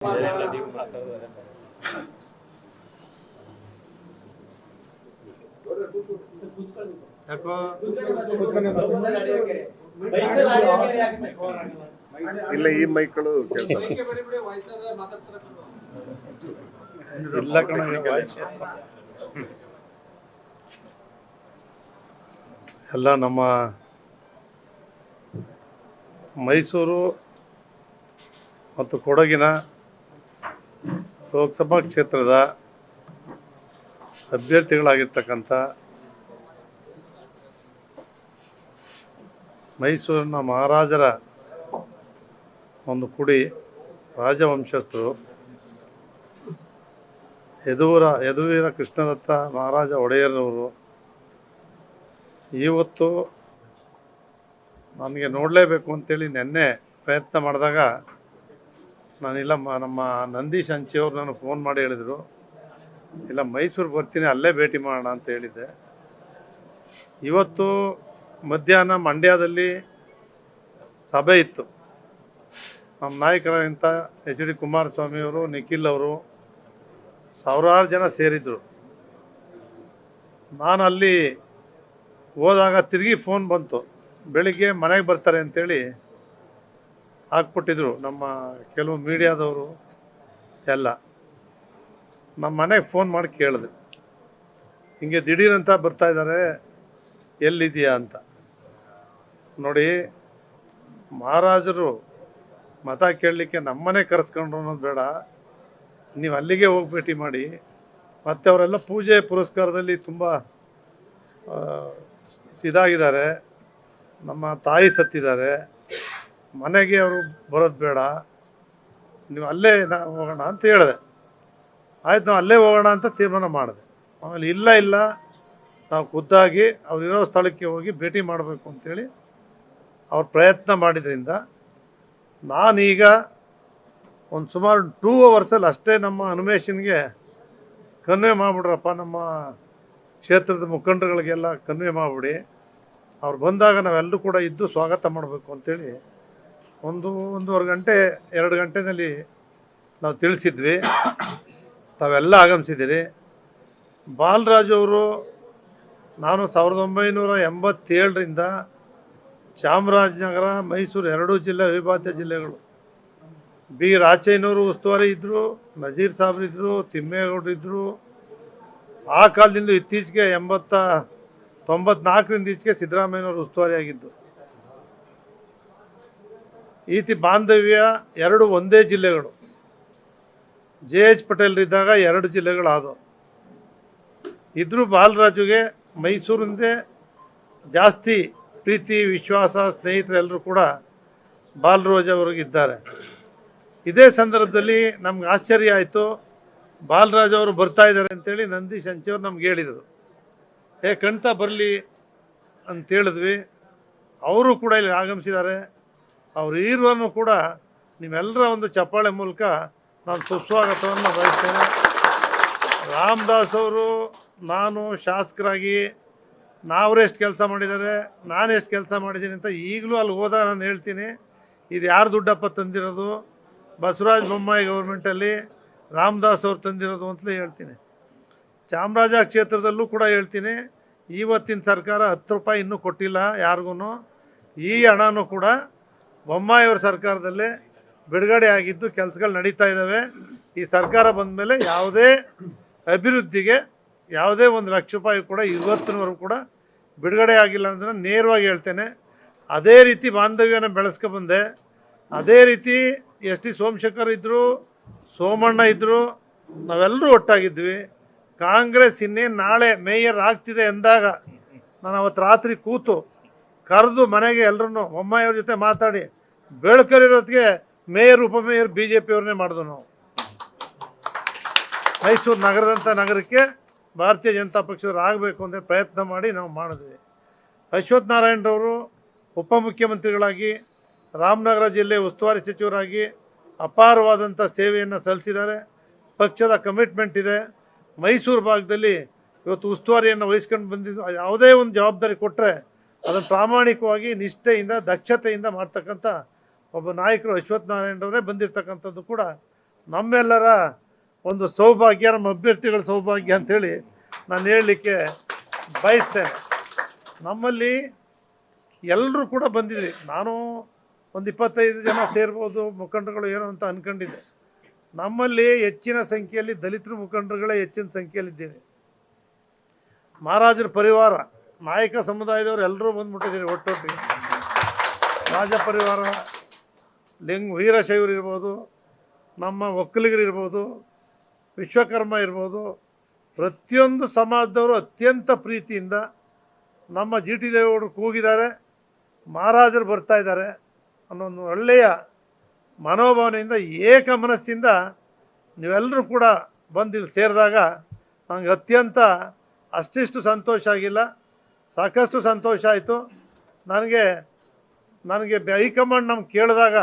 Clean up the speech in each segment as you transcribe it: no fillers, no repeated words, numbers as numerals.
ಇಲ್ಲ ಈ ಮೈಕ್ಗಳು ಕೆಲಸ ಇಲ್ಲ ಕಣ. ಎಲ್ಲ ನಮ್ಮ ಮೈಸೂರು ಮತ್ತು ಕೊಡಗಿನ ಲೋಕಸಭಾ ಕ್ಷೇತ್ರದ ಅಭ್ಯರ್ಥಿಗಳಾಗಿರ್ತಕ್ಕಂಥ ಮೈಸೂರಿನ ಮಹಾರಾಜರ ಒಂದು ಕುಡಿ ರಾಜವಂಶಸ್ಥರು ಯದುವೀರ ಕೃಷ್ಣದತ್ತ ಮಹಾರಾಜ ಒಡೆಯರವರು ಇವತ್ತು ನನಗೆ ನೋಡಲೇಬೇಕು ಅಂತೇಳಿ ನೆನ್ನೆ ಪ್ರಯತ್ನ ಮಾಡಿದಾಗ ನಾನಿಲ್ಲ ನಮ್ಮ ನಂದೀಶ್ ಹಂಚಿಯವ್ರು ನನಗೆ ಫೋನ್ ಮಾಡಿ ಹೇಳಿದರು, ಇಲ್ಲ ಮೈಸೂರು ಬರ್ತೀನಿ, ಅಲ್ಲೇ ಭೇಟಿ ಮಾಡೋಣ ಅಂತ ಹೇಳಿದ್ದೆ. ಇವತ್ತು ಮಧ್ಯಾಹ್ನ ಮಂಡ್ಯದಲ್ಲಿ ಸಭೆ ಇತ್ತು. ನಮ್ಮ ನಾಯಕರಾದಂಥ HD ಕುಮಾರಸ್ವಾಮಿಯವರು, ನಿಖಿಲ್ ಅವರು, ಸಾವಿರಾರು ಜನ ಸೇರಿದ್ರು. ನಾನು ಅಲ್ಲಿ ಹೋದಾಗ ತಿರುಗಿ ಫೋನ್ ಬಂತು, ಬೆಳಿಗ್ಗೆ ಮನೆಗೆ ಬರ್ತಾರೆ ಅಂತೇಳಿ ಹಾಕ್ಬಿಟ್ಟಿದ್ರು ನಮ್ಮ ಕೆಲವು ಮೀಡಿಯಾದವರು ಎಲ್ಲ. ನಮ್ಮ ಮನೆಗೆ ಫೋನ್ ಮಾಡಿ ಕೇಳಿದೆ, ಹಿಂಗೆ ದಿಢೀರಂತ ಬರ್ತಾಯಿದ್ದಾರೆ, ಎಲ್ಲಿದೆಯಾ ಅಂತ. ನೋಡಿ, ಮಹಾರಾಜರು ಮತ ಕೇಳಲಿಕ್ಕೆ ನಮ್ಮನೆ ಕರೆಸ್ಕೊಂಡ್ರು ಅನ್ನೋದು ಬೇಡ, ನೀವು ಅಲ್ಲಿಗೆ ಹೋಗಿ ಭೇಟಿ ಮಾಡಿ. ಮತ್ತು ಅವರೆಲ್ಲ ಪೂಜೆ ಪುರಸ್ಕಾರದಲ್ಲಿ ತುಂಬ ಇದಾಗಿದ್ದಾರೆ. ನಮ್ಮ ತಾಯಿ ಸತ್ತಿದ್ದಾರೆ, ಮನೆಗೆ ಅವರು ಬರೋದು ಬೇಡ, ನೀವು ಅಲ್ಲೇ ಹೋಗೋಣ ಅಂತ ಹೇಳಿದೆ. ಆಯ್ತು, ನಾವು ಅಲ್ಲೇ ಹೋಗೋಣ ಅಂತ ತೀರ್ಮಾನ ಮಾಡಿದೆ. ಆಮೇಲೆ ಇಲ್ಲ ನಾವು ಖುದ್ದಾಗಿ ಅವರಿರೋ ಸ್ಥಳಕ್ಕೆ ಹೋಗಿ ಭೇಟಿ ಮಾಡಬೇಕು ಅಂಥೇಳಿ ಅವ್ರು ಪ್ರಯತ್ನ ಮಾಡಿದ್ರಿಂದ ನಾನೀಗ ಒಂದು ಸುಮಾರು 2 ಅವರ್ಸಲ್ಲಿ ಅಷ್ಟೇ ನಮ್ಮ ಅನುಮೇಶನ್ಗೆ ಕನ್ವೆ ಮಾಡಿಬಿಡ್ರಪ್ಪ, ನಮ್ಮ ಕ್ಷೇತ್ರದ ಮುಖಂಡರುಗಳಿಗೆಲ್ಲ ಕನ್ವೆ ಮಾಡಿಬಿಡಿ, ಅವ್ರು ಬಂದಾಗ ನಾವೆಲ್ಲರೂ ಕೂಡ ಇದ್ದು ಸ್ವಾಗತ ಮಾಡಬೇಕು ಅಂಥೇಳಿ 1.5 ಗಂಟೆ 2 ಗಂಟೆಯಲ್ಲಿ ನಾವು ತಿಳಿಸಿದ್ವಿ. ತಾವೆಲ್ಲ ಆಗಮಿಸಿದ್ದೀರಿ. ಬಾಲರಾಜು ಅವರು, ನಾನು 1987ರಿಂದ ಚಾಮರಾಜನಗರ, ಮೈಸೂರು 2 ಜಿಲ್ಲೆ ಅವಿಭಾಜ್ಯ ಜಿಲ್ಲೆಗಳು. ಬಿ ರಾಚಯ್ಯನವರು ಉಸ್ತುವಾರಿ ಇದ್ದರು, ನಜೀರ್ ಸಾಬ್ರು ಇದ್ದರು, ತಿಮ್ಮೇಗೌಡರು ಇದ್ದರು. ಆ ಕಾಲದಿಂದ ಇತ್ತೀಚೆಗೆ 94ರಿಂದ ಈಚೆಗೆ ಸಿದ್ದರಾಮಯ್ಯನವರು ಉಸ್ತುವಾರಿ ಆಗಿದ್ದು. ಈತಿ ಬಾಂಧವ್ಯ 2 ಒಂದೇ ಜಿಲ್ಲೆಗಳು. JH ಪಟೇಲ್ರಿದ್ದಾಗ 2 ಜಿಲ್ಲೆಗಳಾದವು. ಇದ್ರೂ ಬಾಲರಾಜುಗೆ ಮೈಸೂರಿಂದೇ ಜಾಸ್ತಿ ಪ್ರೀತಿ, ವಿಶ್ವಾಸ, ಸ್ನೇಹಿತರೆಲ್ಲರೂ ಕೂಡ ಬಾಲರಾಜು ಅವ್ರಿಗಿದ್ದಾರೆ. ಇದೇ ಸಂದರ್ಭದಲ್ಲಿ ನಮ್ಗೆ ಆಶ್ಚರ್ಯ ಆಯಿತು, ಬಾಲರಾಜು ಅವರು ಬರ್ತಾ ಇದ್ದಾರೆ ಅಂತೇಳಿ ನಂದೀಶ್ ಹಂಚಿಯವ್ರು ನಮ್ಗೆ ಹೇಳಿದರು. ಖಂಡಿತ ಬರಲಿ ಅಂತೇಳಿದ್ವಿ. ಅವರು ಕೂಡ ಇಲ್ಲಿ ಆಗಮಿಸಿದ್ದಾರೆ. ಅವರು ಈರುವನ್ನು ಕೂಡ ನಿಮ್ಮೆಲ್ಲರ ಒಂದು ಚಪ್ಪಾಳೆ ಮೂಲಕ ನಾನು ಸುಸ್ವಾಗತವನ್ನು ಬಯಸ್ತೇನೆ. ರಾಮದಾಸ್ ಅವರು, ನಾನು ಶಾಸಕರಾಗಿ ನಾವರೆಷ್ಟು ಕೆಲಸ ಮಾಡಿದ್ದಾರೆ, ನಾನು ಎಷ್ಟು ಕೆಲಸ ಮಾಡಿದ್ದೀನಿ ಅಂತ ಈಗಲೂ ಅಲ್ಲಿ ಹೋದಾಗ ನಾನು ಹೇಳ್ತೀನಿ. ಇದು ಯಾರು ದುಡ್ಡಪ್ಪ ತಂದಿರೋದು? ಬಸವರಾಜ ಬೊಮ್ಮಾಯಿ ಗೌರ್ಮೆಂಟಲ್ಲಿ ರಾಮದಾಸ್ ಅವ್ರು ತಂದಿರೋದು ಅಂತಲೇ ಹೇಳ್ತೀನಿ. ಚಾಮರಾಜ ಕ್ಷೇತ್ರದಲ್ಲೂ ಕೂಡ ಹೇಳ್ತೀನಿ, ಇವತ್ತಿನ ಸರ್ಕಾರ 10 ರೂಪಾಯಿ ಇನ್ನೂ ಕೊಟ್ಟಿಲ್ಲ ಯಾರಿಗೂ. ಈ ಹಣನೂ ಕೂಡ ಬೊಮ್ಮಾಯಿಯವ್ರ ಸರ್ಕಾರದಲ್ಲೇ ಬಿಡುಗಡೆ ಆಗಿದ್ದು ಕೆಲಸಗಳು ನಡೀತಾ ಇದ್ದಾವೆ. ಈ ಸರ್ಕಾರ ಬಂದ ಮೇಲೆ ಯಾವುದೇ ಅಭಿವೃದ್ಧಿಗೆ ಯಾವುದೇ 1 ಲಕ್ಷ ರೂಪಾಯಿ ಕೂಡ ಇವತ್ತಿನವರೆಗೂ ಕೂಡ ಬಿಡುಗಡೆ ಆಗಿಲ್ಲ ಅಂದರೆ ನೇರವಾಗಿ ಹೇಳ್ತೇನೆ. ಅದೇ ರೀತಿ ಬಾಂಧವ್ಯನ ಬೆಳೆಸ್ಕೊಬಂದೆ. ಅದೇ ರೀತಿ SD ಸೋಮಶೇಖರ್ ಇದ್ದರು, ಸೋಮಣ್ಣ ಇದ್ದರು, ನಾವೆಲ್ಲರೂ ಒಟ್ಟಾಗಿದ್ವಿ. ಕಾಂಗ್ರೆಸ್ ಇನ್ನೇನು ನಾಳೆ ಮೇಯರ್ ಆಗ್ತಿದೆ ಎಂದಾಗ ನಾನು ಅವತ್ತು ರಾತ್ರಿ ಕೂತು ಕರೆದು ಮನೆಗೆ ಎಲ್ಲರೂ ಬೊಮ್ಮಾಯಿಯವ್ರ ಜೊತೆ ಮಾತಾಡಿ ಬೆಳ್ಕರಿರೋದಕ್ಕೆ ಮೇಯರ್ ಉಪಮೇಯರ್ BJP ಅವ್ರನ್ನೇ ಮಾಡಿದ್ವು. ನಾವು ಮೈಸೂರು ನಗರಕ್ಕೆ ಭಾರತೀಯ ಜನತಾ ಪಕ್ಷದವ್ರು ಆಗಬೇಕು ಅಂತ ಪ್ರಯತ್ನ ಮಾಡಿ ನಾವು ಮಾಡಿದ್ವಿ. ಅಶ್ವಥ್ ನಾರಾಯಣರವರು ಉಪಮುಖ್ಯಮಂತ್ರಿಗಳಾಗಿ, ರಾಮನಗರ ಜಿಲ್ಲೆ ಉಸ್ತುವಾರಿ ಸಚಿವರಾಗಿ ಅಪಾರವಾದಂಥ ಸೇವೆಯನ್ನು ಸಲ್ಲಿಸಿದ್ದಾರೆ. ಪಕ್ಷದ ಕಮಿಟ್ಮೆಂಟ್ ಇದೆ. ಮೈಸೂರು ಭಾಗದಲ್ಲಿ ಇವತ್ತು ಉಸ್ತುವಾರಿಯನ್ನು ವಹಿಸ್ಕೊಂಡು ಬಂದಿದ್ದು. ಯಾವುದೇ ಒಂದು ಜವಾಬ್ದಾರಿ ಕೊಟ್ಟರೆ ಅದನ್ನು ಪ್ರಾಮಾಣಿಕವಾಗಿ, ನಿಷ್ಠೆಯಿಂದ, ದಕ್ಷತೆಯಿಂದ ಮಾಡ್ತಕ್ಕಂಥ ಒಬ್ಬ ನಾಯಕರು ಅಶ್ವಥ್ ನಾರಾಯಣರವರೇ ಬಂದಿರತಕ್ಕಂಥದ್ದು ಕೂಡ ನಮ್ಮೆಲ್ಲರ ಒಂದು ಸೌಭಾಗ್ಯ, ನಮ್ಮ ಅಭ್ಯರ್ಥಿಗಳ ಸೌಭಾಗ್ಯ ಅಂಥೇಳಿ ನಾನು ಹೇಳಲಿಕ್ಕೆ ಬಯಸ್ತೇನೆ. ನಮ್ಮಲ್ಲಿ ಎಲ್ಲರೂ ಕೂಡ ಬಂದಿದ್ವಿ. ನಾನು ಒಂದು 25 ಜನ ಸೇರ್ಬೋದು ಮುಖಂಡರುಗಳು ಏನೋ ಅಂತ ಅಂದ್ಕೊಂಡಿದ್ದೆ. ನಮ್ಮಲ್ಲಿ ಹೆಚ್ಚಿನ ಸಂಖ್ಯೆಯಲ್ಲಿ ದಲಿತರು ಮುಖಂಡರುಗಳೇ ಹೆಚ್ಚಿನ ಸಂಖ್ಯೆಯಲ್ಲಿದ್ದೇವೆ. ಮಹಾರಾಜರ ಪರಿವಾರ ನಾಯಕ ಸಮುದಾಯದವರು ಎಲ್ಲರೂ ಬಂದುಬಿಟ್ಟಿದ್ದೀರಿ ಒಟ್ಟೊಟ್ಟಿಗೆ. ರಾಜ ಪರಿವಾರ, ವೀರಶೈವರು ಇರ್ಬೋದು, ನಮ್ಮ ಒಕ್ಕಲಿಗರು ಇರ್ಬೋದು, ವಿಶ್ವಕರ್ಮ ಇರ್ಬೋದು, ಪ್ರತಿಯೊಂದು ಸಮಾಜದವರು ಅತ್ಯಂತ ಪ್ರೀತಿಯಿಂದ ನಮ್ಮ ಜಿ ಟಿ ದೇವೇಗೌಡರು ಕೂಗಿದ್ದಾರೆ, ಮಹಾರಾಜರು ಬರ್ತಾ ಇದ್ದಾರೆ ಅನ್ನೋ ಒಂದು ಒಳ್ಳೆಯ ಮನೋಭಾವನೆಯಿಂದ ಏಕ ಮನಸ್ಸಿಂದ ನೀವೆಲ್ಲರೂ ಕೂಡ ಬಂದು ಇಲ್ಲಿ ಸೇರಿದಾಗ ನನಗೆ ಅತ್ಯಂತ ಅಷ್ಟಿಷ್ಟು ಸಂತೋಷ ಆಗಿಲ್ಲ, ಸಾಕಷ್ಟು ಸಂತೋಷ ಆಯಿತು. ನನಗೆ ಹೈಕಮಾಂಡ್ ನಮ್ಗೆ ಕೇಳಿದಾಗ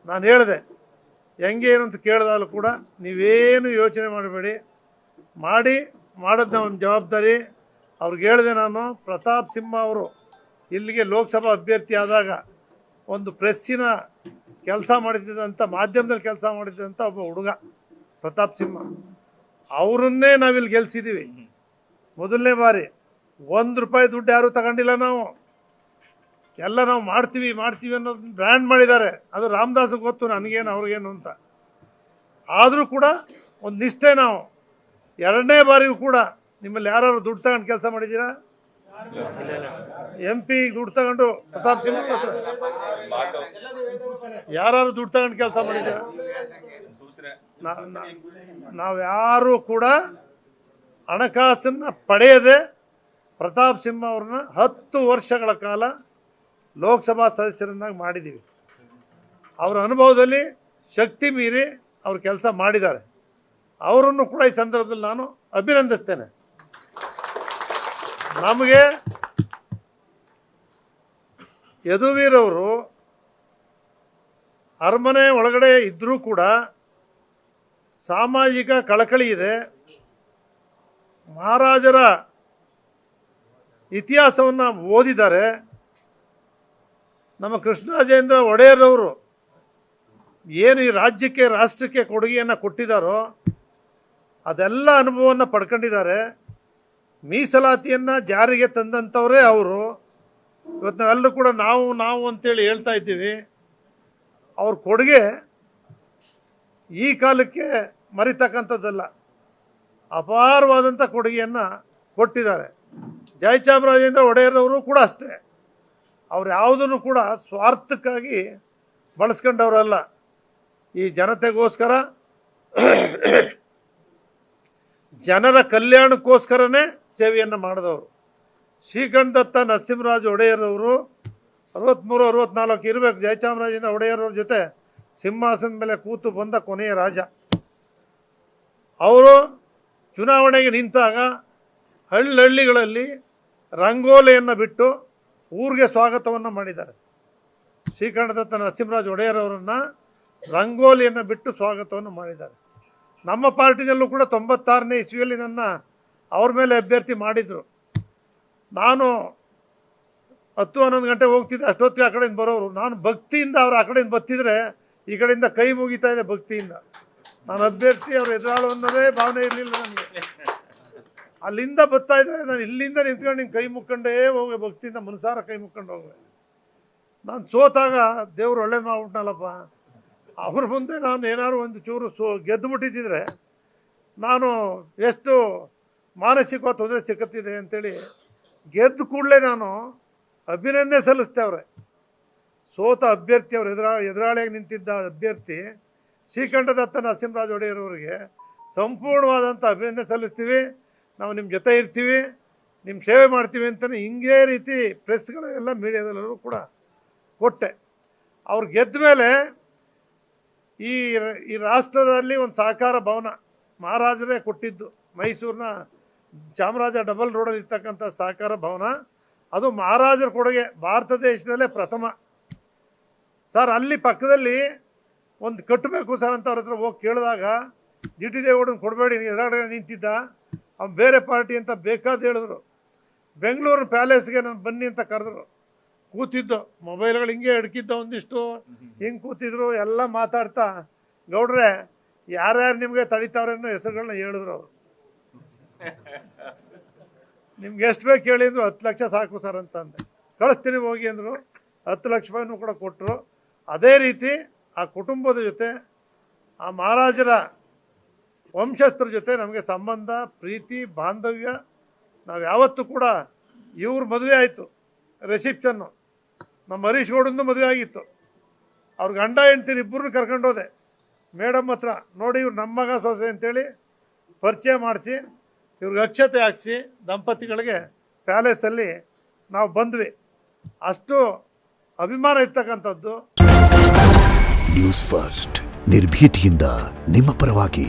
ನಾನು ಹೇಳಿದೆ, ಹೆಂಗೆ ಏನು ಅಂತ ಕೇಳಿದಾಗಲೂ ಕೂಡ ನೀವೇನು ಯೋಚನೆ ಮಾಡಬೇಡಿ, ಮಾಡೋದು ನಮ್ಮ ಜವಾಬ್ದಾರಿ. ಅವ್ರಿಗೆ ಹೇಳಿದೆ ನಾನು, ಪ್ರತಾಪ್ ಸಿಂಹ ಅವರು ಇಲ್ಲಿಗೆ ಲೋಕಸಭಾ ಅಭ್ಯರ್ಥಿ ಆದಾಗ ಒಂದು ಪ್ರೆಸ್ಸಿನ ಕೆಲಸ ಮಾಡಿದ್ದಂಥ, ಮಾಧ್ಯಮದಲ್ಲಿ ಕೆಲಸ ಮಾಡಿದ್ದಂಥ ಒಬ್ಬ ಹುಡುಗ ಪ್ರತಾಪ್ ಸಿಂಹ, ಅವರನ್ನೇ ನಾವಿಲ್ಲಿ ಗೆಲ್ಸಿದ್ದೀವಿ. ಮೊದಲನೇ ಬಾರಿ ₹1 ದುಡ್ಡು ಯಾರೂ ತಗೊಂಡಿಲ್ಲ. ಎಲ್ಲ ನಾವು ಮಾಡ್ತೀವಿ ಅನ್ನೋದು ಬ್ರ್ಯಾಂಡ್ ಮಾಡಿದ್ದಾರೆ. ಅದು ರಾಮದಾಸ್ಗೆ ಗೊತ್ತು, ನನಗೇನು ಅವ್ರಿಗೇನು ಅಂತ. ಆದರೂ ಕೂಡ ಒಂದು ನಿಷ್ಠೆ ನಾವು. ಎರಡನೇ ಬಾರಿಗೂ ಕೂಡ ನಿಮ್ಮಲ್ಲಿ ಯಾರು ದುಡ್ಡು ತಗೊಂಡು ಕೆಲಸ ಮಾಡಿದ್ದೀರಾ? MP ದುಡ್ಡು ತಗೊಂಡು ಪ್ರತಾಪ್ ಸಿಂಹ ಯಾರು ದುಡ್ಡು ತಗೊಂಡು ಕೆಲಸ ಮಾಡಿದ್ದೀರಾ? ನಾವ್ಯಾರೂ ಕೂಡ ಹಣಕಾಸನ್ನು ಪಡೆಯದೆ ಪ್ರತಾಪ್ ಸಿಂಹ ಅವ್ರನ್ನ 10 ವರ್ಷಗಳ ಕಾಲ ಲೋಕಸಭಾ ಸದಸ್ಯರನ್ನಾಗಿ ಮಾಡಿದ್ದೀವಿ. ಅವರ ಅನುಭವದಲ್ಲಿ ಶಕ್ತಿ ಮೀರಿ ಅವ್ರು ಕೆಲಸ ಮಾಡಿದ್ದಾರೆ. ಅವರನ್ನು ಕೂಡ ಈ ಸಂದರ್ಭದಲ್ಲಿ ನಾನು ಅಭಿನಂದಿಸ್ತೇನೆ. ನಮಗೆ ಯದುವೀರವರು ಅರಮನೆ ಒಳಗಡೆ ಇದ್ದರೂ ಕೂಡ ಸಾಮಾಜಿಕ ಕಳಕಳಿ ಇದೆ. ಮಹಾರಾಜರ ಇತಿಹಾಸವನ್ನು ಓದಿದ್ದಾರೆ. ನಮ್ಮ ಕೃಷ್ಣರಾಜೇಂದ್ರ ಒಡೆಯರವರು ಏನು ಈ ರಾಜ್ಯಕ್ಕೆ, ರಾಷ್ಟ್ರಕ್ಕೆ ಕೊಡುಗೆಯನ್ನು ಕೊಟ್ಟಿದ್ದಾರೋ ಅದೆಲ್ಲ ಅನುಭವವನ್ನು ಪಡ್ಕೊಂಡಿದ್ದಾರೆ. ಮೀಸಲಾತಿಯನ್ನು ಜಾರಿಗೆ ತಂದಂಥವರೇ ಅವರು. ಇವತ್ತು ನಾವೆಲ್ಲರೂ ಕೂಡ ನಾವು ಅಂತೇಳಿ ಹೇಳ್ತಾ ಇದ್ದೀವಿ. ಅವ್ರ ಕೊಡುಗೆ ಈ ಕಾಲಕ್ಕೆ ಮರಿತಕ್ಕಂಥದ್ದಲ್ಲ, ಅಪಾರವಾದಂಥ ಕೊಡುಗೆಯನ್ನು ಕೊಟ್ಟಿದ್ದಾರೆ. ಜಯಚಾಮರಾಜೇಂದ್ರ ಒಡೆಯರವರು ಕೂಡ ಅಷ್ಟೇ. ಅವ್ರು ಯಾವುದನ್ನು ಕೂಡ ಸ್ವಾರ್ಥಕ್ಕಾಗಿ ಬಳಸ್ಕೊಂಡವರಲ್ಲ. ಈ ಜನತೆಗೋಸ್ಕರ, ಜನರ ಕಲ್ಯಾಣಕ್ಕೋಸ್ಕರನೇ ಸೇವೆಯನ್ನು ಮಾಡಿದವರು. ಶ್ರೀಕಂಠದತ್ತ ನರಸಿಂಹರಾಜ ಒಡೆಯರವರು 63-64 ಇರಬೇಕು. ಜಯಚಾಮರಾಜೇಂದ್ರ ಒಡೆಯರವ್ರ ಜೊತೆ ಸಿಂಹಾಸನದ ಮೇಲೆ ಕೂತು ಬಂದ ಕೊನೆಯ ರಾಜ. ಅವರು ಚುನಾವಣೆಗೆ ನಿಂತಾಗ ಹಳ್ಳಿಗಳಲ್ಲಿ ರಂಗೋಲಿಯನ್ನು ಬಿಟ್ಟು ಊರಿಗೆ ಸ್ವಾಗತವನ್ನು ಮಾಡಿದ್ದಾರೆ. ಶ್ರೀಕಂಠದತ್ತ ನರಸಿಂಹರಾಜ ಒಡೆಯರವರನ್ನು ರಂಗೋಲಿಯನ್ನು ಬಿಟ್ಟು ಸ್ವಾಗತವನ್ನು ಮಾಡಿದ್ದಾರೆ. ನಮ್ಮ ಪಾರ್ಟಿನಲ್ಲೂ ಕೂಡ 96ನೇ ಇಸ್ವಿಯಲ್ಲಿ ನನ್ನ ಅವ್ರ ಮೇಲೆ ಅಭ್ಯರ್ಥಿ ಮಾಡಿದರು. ನಾನು 10-11 ಗಂಟೆ ಹೋಗ್ತಿದ್ದೆ. ಅಷ್ಟೊತ್ತಿಗೆ ಆ ಕಡೆಯಿಂದ ಬರೋರು. ನಾನು ಭಕ್ತಿಯಿಂದ ಅವ್ರು ಆ ಕಡೆಯಿಂದ ಬರ್ತಿದ್ರೆ ಈ ಕಡೆಯಿಂದ ಕೈ ಮುಗಿತಾ ಇದೆ ಭಕ್ತಿಯಿಂದ. ನಾನು ಅಭ್ಯರ್ಥಿ, ಅವ್ರು ಎದುರಾಳು ಅನ್ನೋದೇ ಭಾವನೆ ಇರಲಿಲ್ಲ ನನಗೆ. ಅಲ್ಲಿಂದ ಬರ್ತಾ ಇದ್ರೆ ನಾನು ಇಲ್ಲಿಂದ ನಿಂತ್ಕೊಂಡು ಹಿಂಗೆ ಕೈ ಮುಕ್ಕೊಂಡೇ ಹೋಗಿ ಭಕ್ತಿಯಿಂದ ಮನಸಾರ ಕೈ ಮುಕ್ಕೊಂಡು ಹೋಗುವೆ. ನಾನು ಸೋತಾಗ ದೇವ್ರು ಒಳ್ಳೇದು ಮಾಡ್ಬಿಟ್ನಲ್ಲಪ್ಪ, ಅವ್ರ ಮುಂದೆ ನಾನು ಏನಾದ್ರು ಒಂದು ಚೂರು ಗೆದ್ದುಬಿಟ್ಟಿದ್ದಿದ್ರೆ ನಾನು ಎಷ್ಟು ಮಾನಸಿಕವಾಗಿ ತೊಂದರೆ ಸಿಕ್ಕತ್ತಿದೆ ಅಂಥೇಳಿ ಗೆದ್ದು ಕೂಡಲೇ ನಾನು ಅಭಿನಂದನೆ ಸಲ್ಲಿಸ್ತೆ. ಅವರೇ ಸೋತ ಅಭ್ಯರ್ಥಿ, ಅವರು ಎದುರಾಳಿಯಾಗಿ ನಿಂತಿದ್ದ ಅಭ್ಯರ್ಥಿ ಶ್ರೀಕಂಠದತ್ತ ನರಸಿಂಹರಾಜ ಒಡೆಯರವರಿಗೆ ಸಂಪೂರ್ಣವಾದಂಥ ಅಭಿನಂದನೆ ಸಲ್ಲಿಸ್ತೀವಿ. ನಾವು ನಿಮ್ಮ ಜೊತೆ ಇರ್ತೀವಿ, ನಿಮ್ಮ ಸೇವೆ ಮಾಡ್ತೀವಿ ಅಂತಲೇ ಹಿಂಗೇ ರೀತಿ ಪ್ರೆಸ್ಗಳೆಲ್ಲ ಮೀಡಿಯಾದಲ್ಲೂ ಕೂಡ ಕೊಟ್ಟೆ. ಅವ್ರು ಗೆದ್ದ ಮೇಲೆ ಈ ರಾಷ್ಟ್ರದಲ್ಲಿ ಒಂದು ಸಹಕಾರ ಭವನ ಮಹಾರಾಜರೇ ಕೊಟ್ಟಿದ್ದು, ಮೈಸೂರಿನ ಚಾಮರಾಜ ಡಬಲ್ ರೋಡಲ್ಲಿ ಇರ್ತಕ್ಕಂಥ ಸಹಕಾರ ಭವನ, ಅದು ಮಹಾರಾಜರ ಕೊಡುಗೆ. ಭಾರತ ದೇಶದಲ್ಲೇ ಪ್ರಥಮ ಸರ್. ಅಲ್ಲಿ ಪಕ್ಕದಲ್ಲಿ ಒಂದು ಕಟ್ಟಬೇಕು ಸರ್ ಅಂತ ಅವ್ರ ಹತ್ರ ಹೋಗಿ ಕೇಳಿದಾಗ ಜಿ ಟಿ ದೇವೇಗೌಡನ ಕೊಡಬೇಡಿ, ಎದುರುಗಡೆ ನಿಂತಿದ್ದ ಅವ್ನು ಬೇರೆ ಪಾರ್ಟಿ ಅಂತ ಬೇಕಾದ ಹೇಳಿದ್ರು. ಬೆಂಗಳೂರು ಪ್ಯಾಲೇಸ್ಗೆ ನಾನು ಬನ್ನಿ ಅಂತ ಕರೆದ್ರು. ಕೂತಿದ್ದು ಮೊಬೈಲ್ಗಳು ಹಿಂಗೆ ಹಿಡ್ಕಿದ್ದ, ಒಂದಿಷ್ಟು ಹಿಂಗೆ ಕೂತಿದ್ರು, ಎಲ್ಲ ಮಾತಾಡ್ತಾ, ಗೌಡ್ರೆ ಯಾರ್ಯಾರು ನಿಮಗೆ ತಡಿತಾವ್ರೆ ಅನ್ನೋ ಹೆಸರುಗಳನ್ನ ಹೇಳಿದ್ರು ಅವರು. ನಿಮ್ಗೆ ಎಷ್ಟು ಬೇಕು ಹೇಳಿದ್ರು 10 ಲಕ್ಷ ಸಾಕು ಸರ್ ಅಂತಂದೆ. ಕಳಿಸ್ತೀನಿ ಹೋಗಿ ಅಂದರು. 10 ಲಕ್ಷ ರೂಪಾಯಿನೂ ಕೂಡ ಕೊಟ್ಟರು. ಅದೇ ರೀತಿ ಆ ಕುಟುಂಬದ ಜೊತೆ, ಆ ಮಹಾರಾಜರ ವಂಶಸ್ಥರ ಜೊತೆ ನಮಗೆ ಸಂಬಂಧ, ಪ್ರೀತಿ, ಬಾಂಧವ್ಯ. ನಾವು ಯಾವತ್ತೂ ಕೂಡ ಇವ್ರ ಮದುವೆ ಆಯಿತು, ರಿಸೆಪ್ಷನ್ನು ನಮ್ಮ ಹರೀಶ್ ಗೌಡಂದು ಮದುವೆ ಆಗಿತ್ತು. ಅವ್ರ ಗಂಡ ಹೆಂಡ್ತೀರಿ ಇಬ್ಬರನ್ನ ಕರ್ಕೊಂಡೋದೆ ಮೇಡಮ್ ಹತ್ರ. ನೋಡಿ ಇವ್ರು ನಮ್ಮ ಮಗ ಸೊಸೆ ಅಂತೇಳಿ ಪರಿಚಯ ಮಾಡಿಸಿ ಇವ್ರಿಗೆ ಅಕ್ಷತೆ ಹಾಕಿಸಿ ದಂಪತಿಗಳಿಗೆ ಪ್ಯಾಲೇಸಲ್ಲಿ ನಾವು ಬಂದ್ವಿ. ಅಷ್ಟು ಅಭಿಮಾನ ಇರ್ತಕ್ಕಂಥದ್ದು. ನ್ಯೂಸ್ ಫಸ್ಟ್ ನಿರ್ಭೀತಿಯಿಂದ ನಿಮ್ಮ ಪರವಾಗಿ.